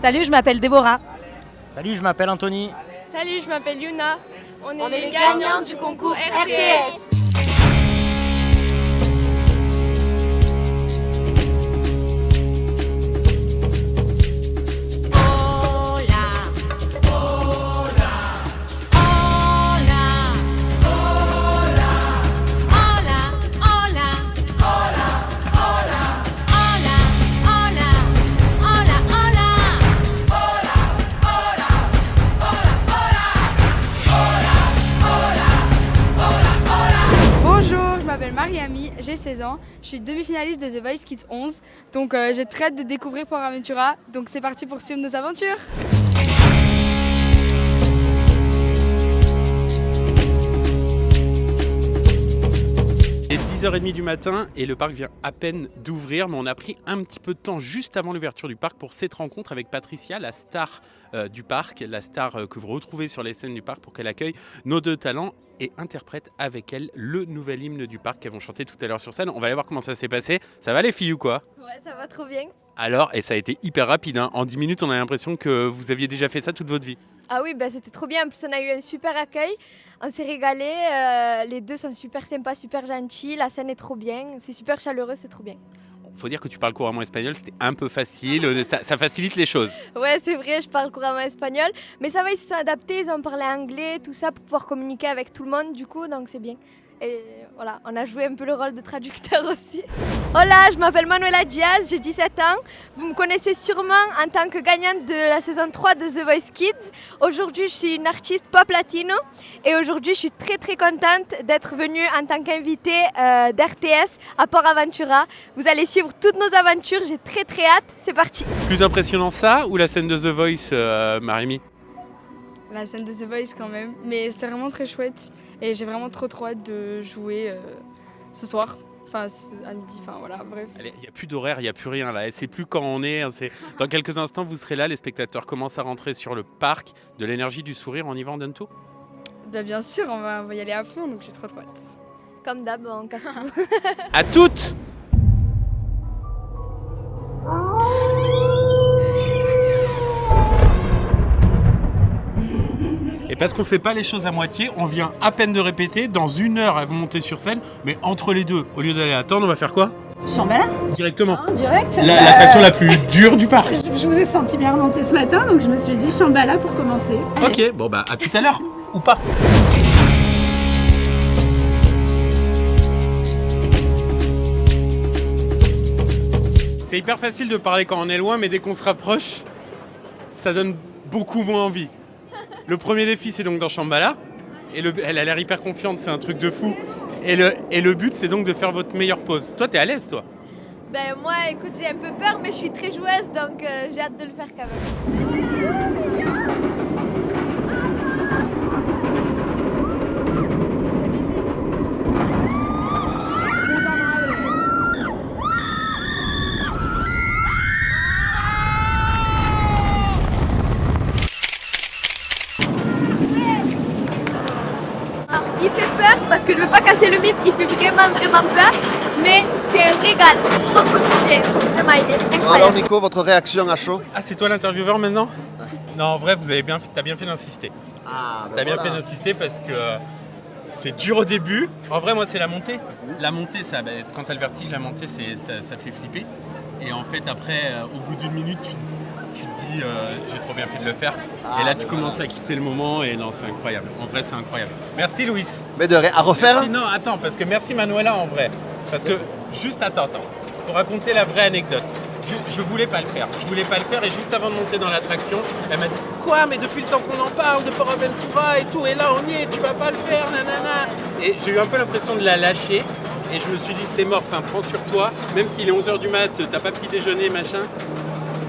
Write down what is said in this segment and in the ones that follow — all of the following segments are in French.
Salut, je m'appelle Déborah. Salut, je m'appelle Anthony. Salut, je m'appelle Yuna. On est les gagnants du concours RTS. Bonjour, je m'appelle Mariami, j'ai 16 ans. Je suis demi-finaliste de The Voice Kids 11. Donc j'ai très hâte de découvrir PortAventura. Donc c'est parti pour suivre nos aventures. Il est 10h30 du matin et le parc vient à peine d'ouvrir, mais on a pris un petit peu de temps juste avant l'ouverture du parc pour cette rencontre avec Patricia, la star du parc, la star que vous retrouvez sur les scènes du parc pour qu'elle accueille nos deux talents et interprète avec elle le nouvel hymne du parc qu'elles vont chanter tout à l'heure sur scène. On va aller voir comment ça s'est passé. Ça va les filles ou quoi? Ouais, ça va trop bien. Alors, et ça a été hyper rapide, hein. En 10 minutes on a l'impression que vous aviez déjà fait ça toute votre vie. Ah oui, bah, c'était trop bien. En plus, on a eu un super accueil. On s'est régalé. Les deux sont super sympas, super gentils. La scène est trop bien. C'est super chaleureux, c'est trop bien. Faut dire que tu parles couramment espagnol, c'était un peu facile, ça facilite les choses. Ouais, c'est vrai, je parle couramment espagnol. Mais ça va, ils se sont adaptés. Ils ont parlé anglais, tout ça, pour pouvoir communiquer avec tout le monde, du coup, donc c'est bien. Et voilà, on a joué un peu le rôle de traducteur aussi. Hola, je m'appelle Manuela Diaz, j'ai 17 ans. Vous me connaissez sûrement en tant que gagnante de la saison 3 de The Voice Kids. Aujourd'hui, je suis une artiste pop latino et aujourd'hui, je suis très très contente d'être venue en tant qu'invitée d'RTS à PortAventura. Vous allez suivre toutes nos aventures, j'ai très très hâte. C'est parti. Plus impressionnant ça ou la scène de The Voice, Marimi? La scène de The Voice quand même. Mais c'était vraiment très chouette. Et j'ai vraiment trop hâte de jouer ce soir. Enfin, à midi, enfin voilà, bref. Il n'y a plus d'horaire, il n'y a plus rien là. C'est plus quand on est. Dans quelques instants, vous serez là. Les spectateurs commencent à rentrer sur le parc. De l'énergie, du sourire. On y va en Dento? Bah, bien sûr, on va y aller à fond, donc j'ai trop hâte. Comme d'hab, on casse tout. À toutes! Et parce qu'on ne fait pas les choses à moitié, on vient à peine de répéter. Dans 1 heure, elles vont monter sur scène. Mais entre les deux, au lieu d'aller attendre, on va faire quoi? Shambhala Directement. Direct. L'attraction la plus dure du parc. Je vous ai senti bien remonter ce matin, donc je me suis dit Shambhala pour commencer. Allez. Ok, bon bah à tout à l'heure, ou pas. C'est hyper facile de parler quand on est loin, mais dès qu'on se rapproche, ça donne beaucoup moins envie. Le premier défi, c'est donc dans Shambhala. Et elle a l'air hyper confiante, c'est un truc de fou. Et le but, c'est donc de faire votre meilleure pause. Toi, t'es à l'aise, toi? Ben moi, écoute, j'ai un peu peur, mais je suis très joueuse, donc j'ai hâte de le faire quand même. Alors, il fait peur parce que je veux pas casser le mythe, il fait vraiment peur, mais c'est un régal, trop bien, vraiment il est incroyable. Alors Nico, votre réaction à chaud? Ah, c'est toi l'intervieweur maintenant? Non, en vrai, t'as bien fait d'insister. Ah, T'as bien fait d'insister parce que c'est dur au début. En vrai, moi, c'est la montée. La montée, quand t'as le vertige, la montée, ça fait flipper. Et en fait, après, au bout d'1 minute, tu te dis j'ai trop bien fait de le faire. Et là, tu commences à kiffer le moment et non, c'est incroyable. En vrai, c'est incroyable. Merci, Louis. Mais de rien. À refaire? Merci, non, attends, parce que merci Manuela en vrai. Parce que, juste attends. Pour raconter la vraie anecdote. Je voulais pas le faire. Et juste avant de monter dans l'attraction, elle m'a dit quoi? Mais depuis le temps qu'on en parle de PortAventura et tout, et là on y est, tu vas pas le faire, nanana. Et j'ai eu un peu l'impression de la lâcher. Et je me suis dit c'est mort, enfin prends sur toi. Même s'il est 11h du mat, t'as pas petit déjeuner, machin.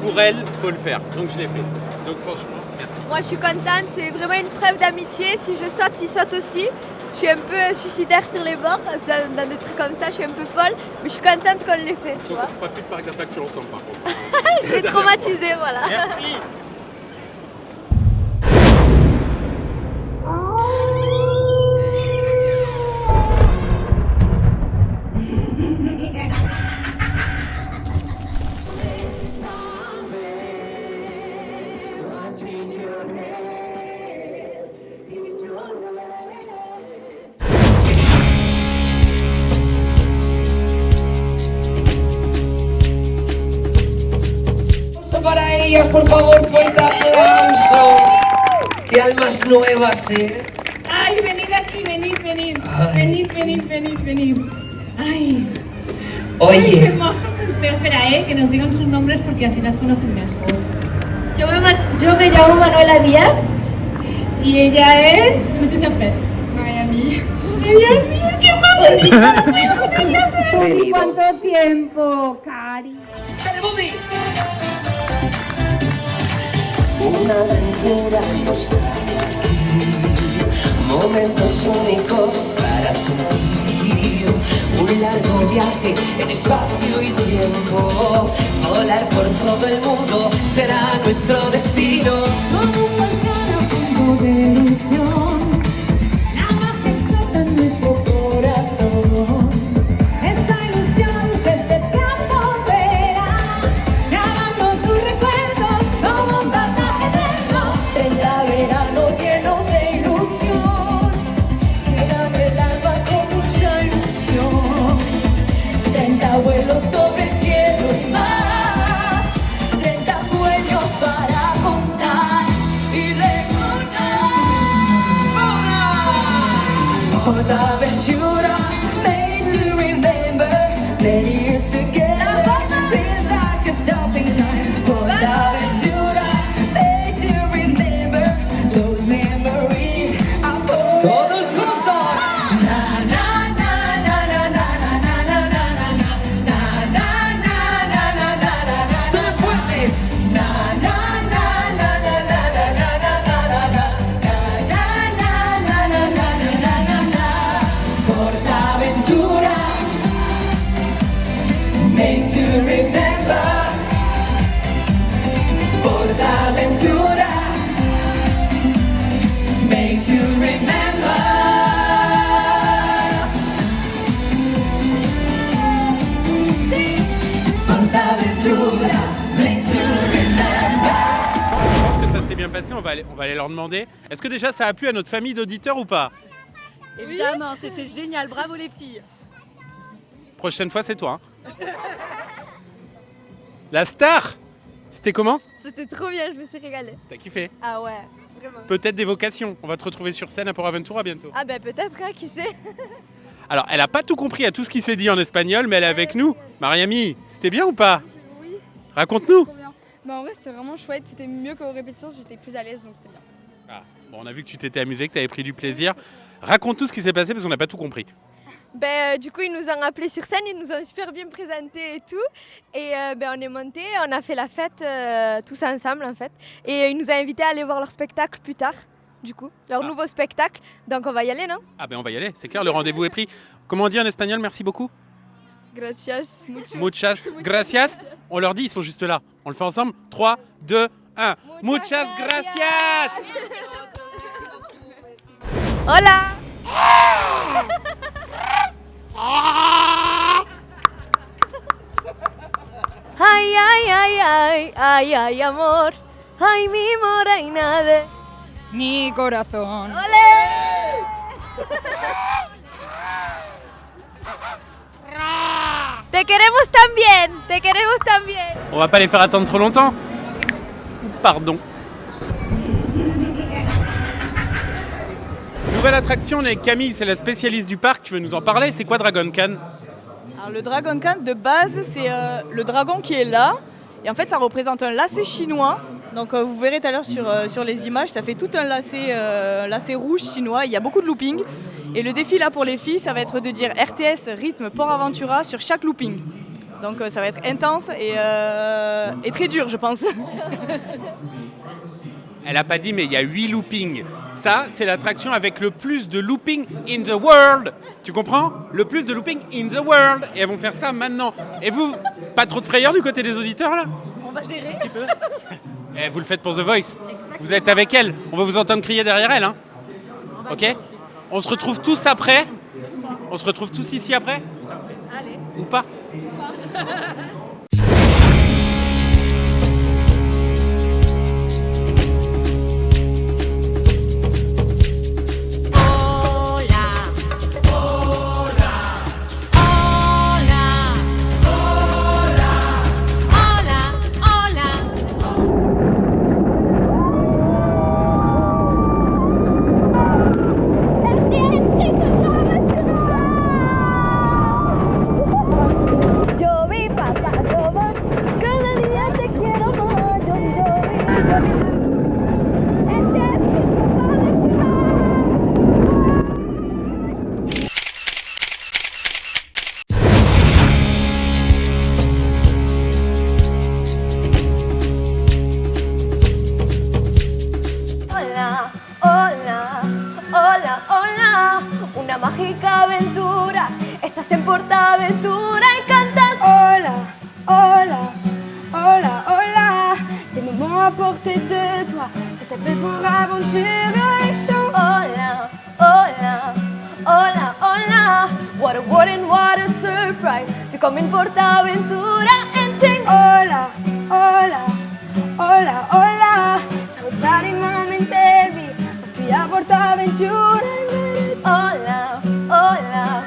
Pour elle, faut le faire. Donc je l'ai fait. Donc franchement, merci. Moi je suis contente, c'est vraiment une preuve d'amitié. Si je saute, il saute aussi. Je suis un peu suicidaire sur les bords, dans des trucs comme ça, je suis un peu folle, mais je suis contente qu'on l'ait fait, tu Donc vois. on fera plus de parc d'attractions ensemble par contre. Je l'ai traumatisée, voilà. Merci. Matías, por favor, fuerte aplauso. Qué almas nuevas, ¿eh? Ay, venid aquí, venid. Ay. Venid. Ay. Oye. Ay, qué majas son. Espera, que nos digan sus nombres porque así las conocen mejor. Yo me llamo Manuela Díaz. Y ella es... Mucho café. Miami. ¡Qué guapa! No puedo con ella. Querido. ¿Cuánto tiempo, Cari? ¡Dale, Bubi! Una aventura nos trae aquí, momentos únicos para sentir. Un largo viaje en espacio y tiempo, volar por todo el mundo será nuestro destino. Como un volcán a punto de erupción, la magia explota en nuestro corazón. Esa ilusión que se te apodera, grabando tus recuerdos como un pasaje eterno. 30 veranos llenos de ilusión, llenan el alma con mucha ilusión. 30 vuelos sobre el cielo y más, 30 sueños para contar y recordar. Portaventura, made to remember, many years together, feels like a stopping time. Portaventura, made to remember, those memories are for todos juntos. Na na na na na na na na na na na na na na na na na. Todos fuertes. Na na na na na na na na na na na. Portaventura, made to remember. Portaventura, made to remember. Portaventura, made to remember. Je pense que ça s'est bien passé, on va aller leur demander. Est-ce que déjà ça a plu à notre famille d'auditeurs ou pas? Évidemment, c'était génial. Bravo les filles. Prochaine fois, c'est toi. Hein. La star, c'était comment? C'était trop bien, je me suis régalée. T'as kiffé? Ah ouais, vraiment. Peut-être des vocations. On va te retrouver sur scène à Port Aventura bientôt. Ah ben peut-être, hein, qui sait. Alors, elle a pas tout compris à tout ce qui s'est dit en espagnol, mais elle est avec nous. Mariami, c'était bien ou pas? Oui, Raconte-nous. trop bien. En vrai, c'était vraiment chouette. C'était mieux qu'aux répétitions. J'étais plus à l'aise, donc c'était bien. Ah, bon, on a vu que tu t'étais amusé, que tu avais pris du plaisir. Raconte-nous ce qui s'est passé parce qu'on n'a pas tout compris. Du coup, ils nous ont appelés sur scène, ils nous ont super bien présentés et tout. Et on est montés, on a fait la fête tous ensemble en fait. Et ils nous ont invités à aller voir leur spectacle plus tard, du coup, leur nouveau spectacle. Donc on va y aller, non? Ah ben on va y aller, c'est clair, le rendez-vous est pris. Comment on dit en espagnol merci beaucoup? Gracias, mucho. Muchas gracias. On leur dit, ils sont juste là. On le fait ensemble. 3, 2, 1. Muchas gracias. Hola. Ay, ay, ay, ay, ay, ay, amor. Ay, mi morena de Mi corazón. Te queremos también, te queremos también. On va pas les faire attendre trop longtemps. Pardon. Nouvelle attraction, on est avec Camille, c'est la spécialiste du parc. Tu veux nous en parler? C'est quoi Dragon Khan? Alors, le Dragon Khan, de base, c'est le dragon qui est là. Et en fait, ça représente un lacet chinois. Donc, vous verrez tout à l'heure sur les images, ça fait tout un lacet rouge chinois. Il y a beaucoup de looping. Et le défi là pour les filles, ça va être de dire RTS, rythme, Port Aventura sur chaque looping. Donc, ça va être intense et très dur, je pense. Elle a pas dit, mais il y a 8 loopings. Ça, c'est l'attraction avec le plus de looping in the world. Tu comprends? Le plus de looping in the world. Et elles vont faire ça maintenant. Et vous, pas trop de frayeur du côté des auditeurs là? On va gérer. Un petit peu. Et vous le faites pour The Voice. Exactement. Vous êtes avec elle. On va vous entendre crier derrière elle. Hein. Ok? On se retrouve tous après. On se retrouve tous ici après? Allez. Ou pas? mágica aventura. Estás en Portaventura y cantas. Hola, hola, hola, hola. Des moments à portée de toi. Ça s'appelle pour aventure et chance. Hola, hola, hola, hola. What a what and what a surprise to come in Portaventura and sing. Hola, hola, hola, hola. Salutare i momenti devi. Qui a Portaventura. Hola, hola,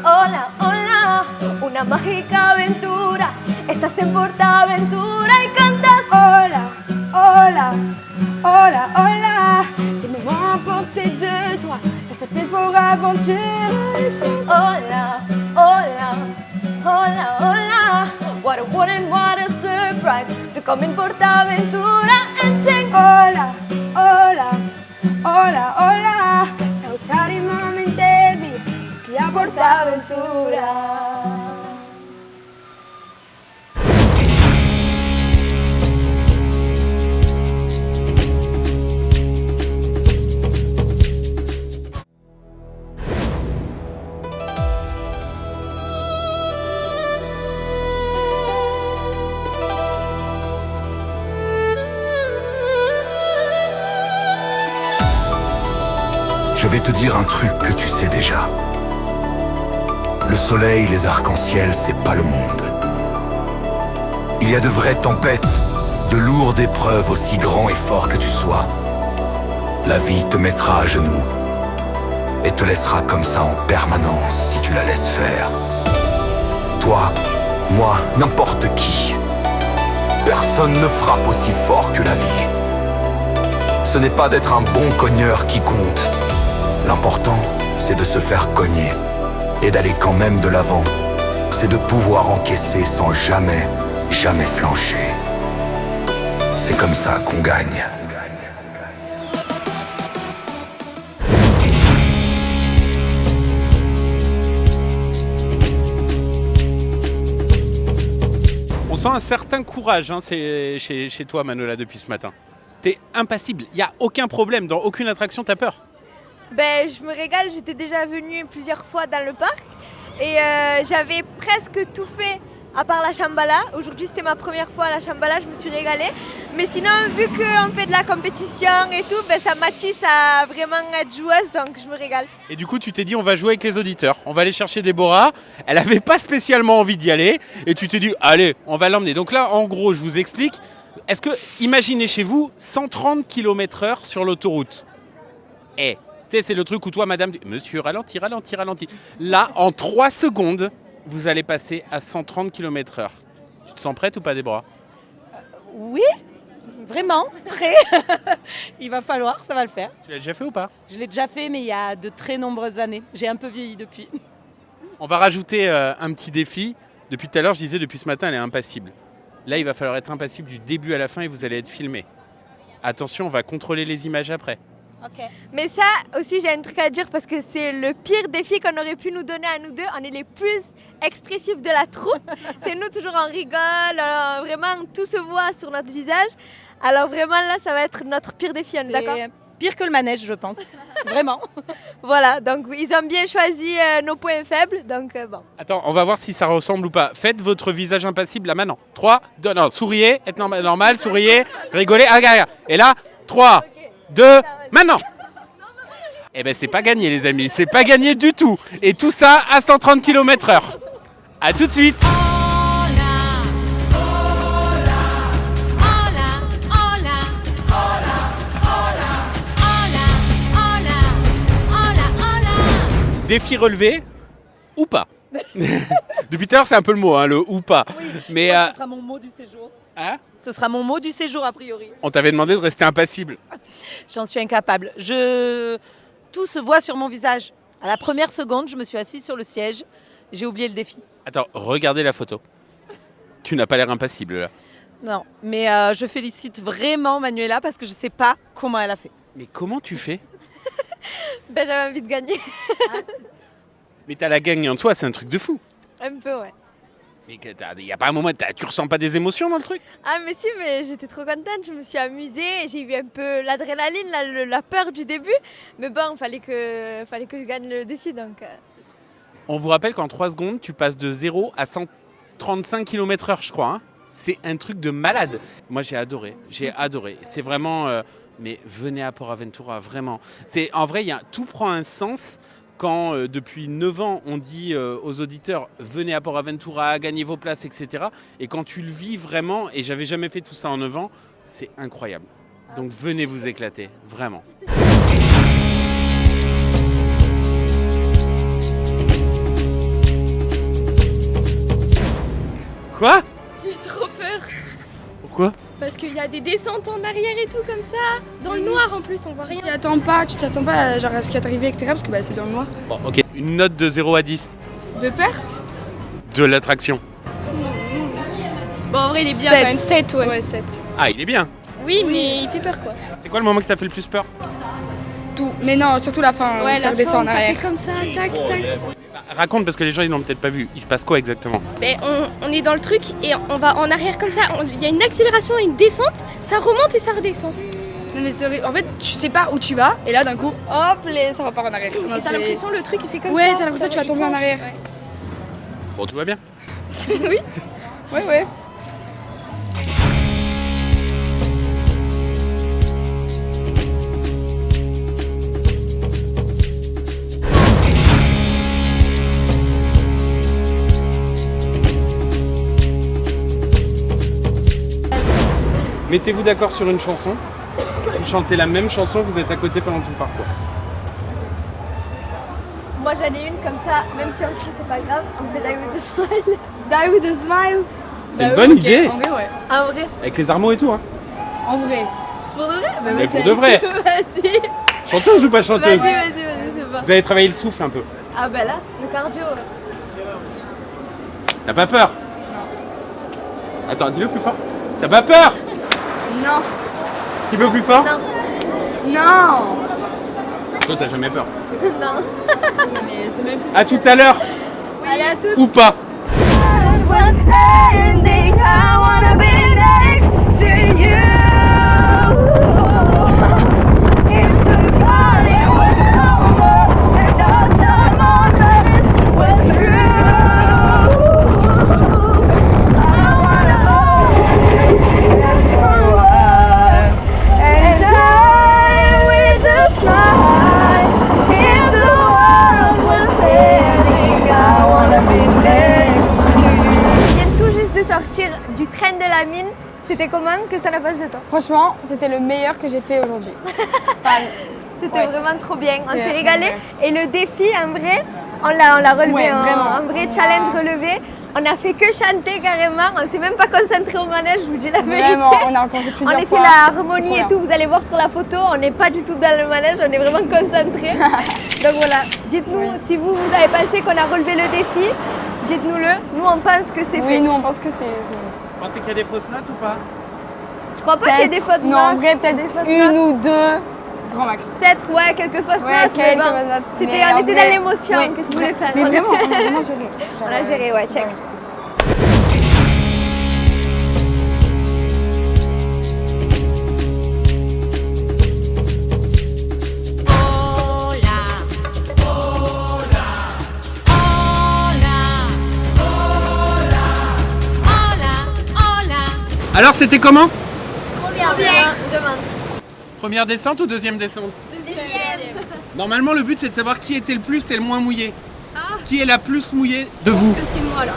hola, hola. Una mágica aventura. Estás en Portaventura y cantas. Hola, hola, hola, hola. Des moments à portée de toi. Ça s'appelle pour aventure et chance. Hola, hola, hola, hola. What a what and what a surprise to come in Portaventura and sing. Hola, hola, hola, hola. Salutare i momenti devi. Qui a Portaventura. Je vais te dire un truc que tu sais déjà. Le soleil, les arcs-en-ciel, c'est pas le monde. Il y a de vraies tempêtes, de lourdes épreuves aussi grands et forts que tu sois. La vie te mettra à genoux et te laissera comme ça en permanence si tu la laisses faire. Toi, moi, n'importe qui. Personne ne frappe aussi fort que la vie. Ce n'est pas d'être un bon cogneur qui compte. L'important, c'est de se faire cogner et d'aller quand même de l'avant. C'est de pouvoir encaisser sans jamais, jamais flancher. C'est comme ça qu'on gagne. On sent un certain courage chez toi, Manuela, depuis ce matin. T'es impassible, il n'y a aucun problème, dans aucune attraction t'as peur. Ben, je me régale, j'étais déjà venue plusieurs fois dans le parc et j'avais presque tout fait à part la Shambhala. Aujourd'hui c'était ma première fois à la Shambhala, je me suis régalée. Mais sinon, vu qu'on fait de la compétition et tout, ben, ça m'attise à vraiment être joueuse, donc je me régale. Et du coup tu t'es dit on va jouer avec les auditeurs, on va aller chercher Déborah. Elle n'avait pas spécialement envie d'y aller et tu t'es dit allez, on va l'emmener. Donc là en gros je vous explique, est-ce que, imaginez chez vous 130 km/h sur l'autoroute. Tu sais, c'est le truc où toi, madame, monsieur, ralenti, ralenti, ralenti. Là, en 3 secondes, vous allez passer à 130 km/h. Tu te sens prête ou pas, Déborah? Oui, vraiment, très. Il va falloir, ça va le faire. Tu l'as déjà fait ou pas? Je l'ai déjà fait, mais il y a de très nombreuses années. J'ai un peu vieilli depuis. On va rajouter un petit défi. Depuis tout à l'heure, je disais, depuis ce matin, elle est impassible. Là, il va falloir être impassible du début à la fin et vous allez être filmé. Attention, on va contrôler les images après. Ok. Mais ça aussi, j'ai un truc à dire parce que c'est le pire défi qu'on aurait pu nous donner à nous deux. On est les plus expressifs de la troupe. C'est nous, toujours on rigole, vraiment tout se voit sur notre visage. Alors vraiment là, ça va être notre pire défi, on est d'accord? Pire que le manège, je pense. Vraiment. Voilà, donc ils ont bien choisi nos points faibles, donc bon. Attends, on va voir si ça ressemble ou pas. Faites votre visage impassible là maintenant. 3, 2, non, souriez, être normal, souriez, rigolez. Ah, regarde. Et là, 3, 2, maintenant. Eh ben c'est pas gagné les amis, c'est pas gagné du tout. Et tout ça à 130 km/h. A tout de suite. Défi relevé ou pas. Depuis tout à l'heure, c'est un peu le mot, hein, le ou pas. Oui, mais moi, ce sera mon mot du séjour. Hein? Ce sera mon mot du séjour, a priori. On t'avait demandé de rester impassible. J'en suis incapable. Tout se voit sur mon visage. À la première seconde, je me suis assise sur le siège. J'ai oublié le défi. Attends, regardez la photo. Tu n'as pas l'air impassible là. Non, mais je félicite vraiment Manuela parce que je ne sais pas comment elle a fait. Mais comment tu fais? Ben j'avais envie de gagner. Mais t'as la gagne en toi, c'est un truc de fou. Un peu, ouais. Mais il n'y a pas un moment, tu ressens pas des émotions dans le truc? Ah mais si, mais j'étais trop contente, je me suis amusée, j'ai eu un peu l'adrénaline, la peur du début, mais bon, fallait que je gagne le défi donc. On vous rappelle qu'en 3 secondes, tu passes de 0 à 135 km/h, je crois. Hein. C'est un truc de malade. Moi, j'ai adoré. C'est vraiment... mais venez à PortAventura, vraiment. En vrai, tout prend un sens quand, depuis 9 ans, on dit aux auditeurs « Venez à PortAventura, gagnez vos places, etc. » Et quand tu le vis vraiment, et j'avais jamais fait tout ça en 9 ans, c'est incroyable. Donc venez vous éclater, vraiment. Quoi? J'ai eu trop peur. Pourquoi? Parce qu'il y a des descentes en arrière et tout comme ça. Dans le noir en plus, on voit rien. Tu t'attends pas genre, à ce qui est arrivé, etc. Parce que c'est dans le noir. Bon, ok. Une note de 0 à 10 De peur? de l'attraction. Bon, en vrai, il est bien 7. quand même. 7, ouais. Ouais, 7. Ah, il est bien. Oui, mais il fait peur quoi. C'est quoi le moment qui t'a fait le plus peur? Tout. Mais non, surtout la fin, Ouais, où ça la redescend fin, en ça arrière. fait comme ça, tac, tac. Raconte parce que les gens ils l'ont peut-être pas vu. Il se passe quoi exactement? Ben, on est dans le truc et on va en arrière comme ça. Il y a une accélération et une descente, ça remonte et ça redescend. Non mais c'est vrai, en fait tu sais pas où tu vas et là d'un coup hop ça repart en arrière. Non, Et t'as l'impression le truc il fait comme ça. Ouais, t'as l'impression que tu vas tomber en arrière. Bon, tout va bien. Oui. Ouais. Mettez-vous d'accord sur une chanson. Vous chantez la même chanson, vous êtes à côté pendant tout le parcours. Moi j'en ai une comme ça, même si on crie c'est pas grave, on fait Die with a Smile. Die with a smile. C'est une bonne idée. En vrai, ouais. En vrai. Avec les armeaux et tout. Hein. En vrai. C'est pour de vrai? Mais pour de vrai. Vas-y. Chanteuse ou pas chanteuse? Vas-y, c'est pas. Vous avez travaillé le souffle un peu. Ah bah là, le cardio. T'as pas peur? Attends, dis-le plus fort. T'as pas peur? Non. Un petit peu plus fort? Non. Non. Toi, t'as jamais peur. Non. Mais c'est même plus... À tout à l'heure. Allez à toutes. Ou pas. Sortir du train de la mine, c'était comment? Qu'est-ce que t'en as pensé toi? Franchement, c'était le meilleur que j'ai fait aujourd'hui. C'était vraiment trop bien, on C'était s'est régalé. ouais. Et le défi, en vrai, on l'a relevé, Ouais, vraiment. un vrai challenge relevé. On a fait que chanter carrément, on s'est même pas concentré au manège, je vous dis la vérité. Vraiment, on a recommencé plusieurs On était fois. la C'était harmonie trop et bien. tout, vous allez voir sur la photo, on n'est pas du tout dans le manège, on est vraiment concentrés. Donc voilà, dites-nous si vous avez pensé qu'on a relevé le défi, dites-nous-le. Nous on pense que c'est fait. Oui, nous on pense que c'est... Vous pensez qu'il y a des fausses notes ou pas? Je crois pas qu'il y ait des fautes Non, en notes, vrai, des peut-être fausses une notes. ou deux, grand max. Peut-être, ouais, quelques fausses Ouais, notes, mais quelques bon, fausses notes. c'était, Mais on en était vrai, dans l'émotion, ouais, qu'est-ce que vous voulez faire? Mais vraiment, on a vraiment géré. On a géré, ouais, check. Alors, c'était comment? Trop bien, demande. Première descente ou deuxième descente? Deuxième. Normalement, le but c'est de savoir qui était le plus et le moins mouillé. Qui est la plus mouillée de vous? Que c'est moi là.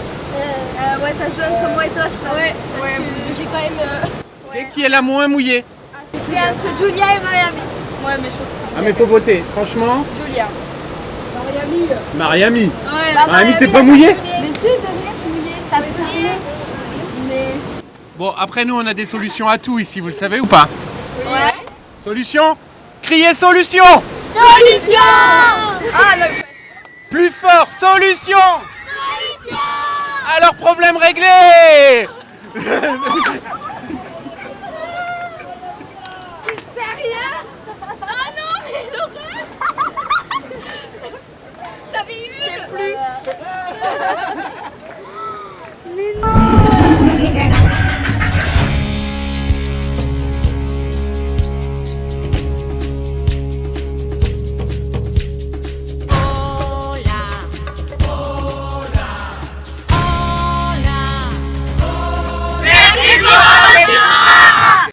Ouais, ça joue entre moi et toi, je pense. Ouais, parce que j'ai quand même. Et qui est la moins mouillée? C'est entre Julia et Miami. Ouais, mais je pense que c'est... Ah, mais faut voter, franchement. Julia. Mariami. Ouais, Mariami, t'es pas mouillée? Mais si, derrière, je suis mouillée. T'as mouillé? Mais... Bon, après, nous, on a des solutions à tout ici, vous le savez ou pas? Ouais. Solution? Criez solution! Solution! Ah, non. Plus fort, solution! Solution! Alors, problème réglé! Sérieux? Ah non, mais l'horreur! T'avais eu Je sais plus.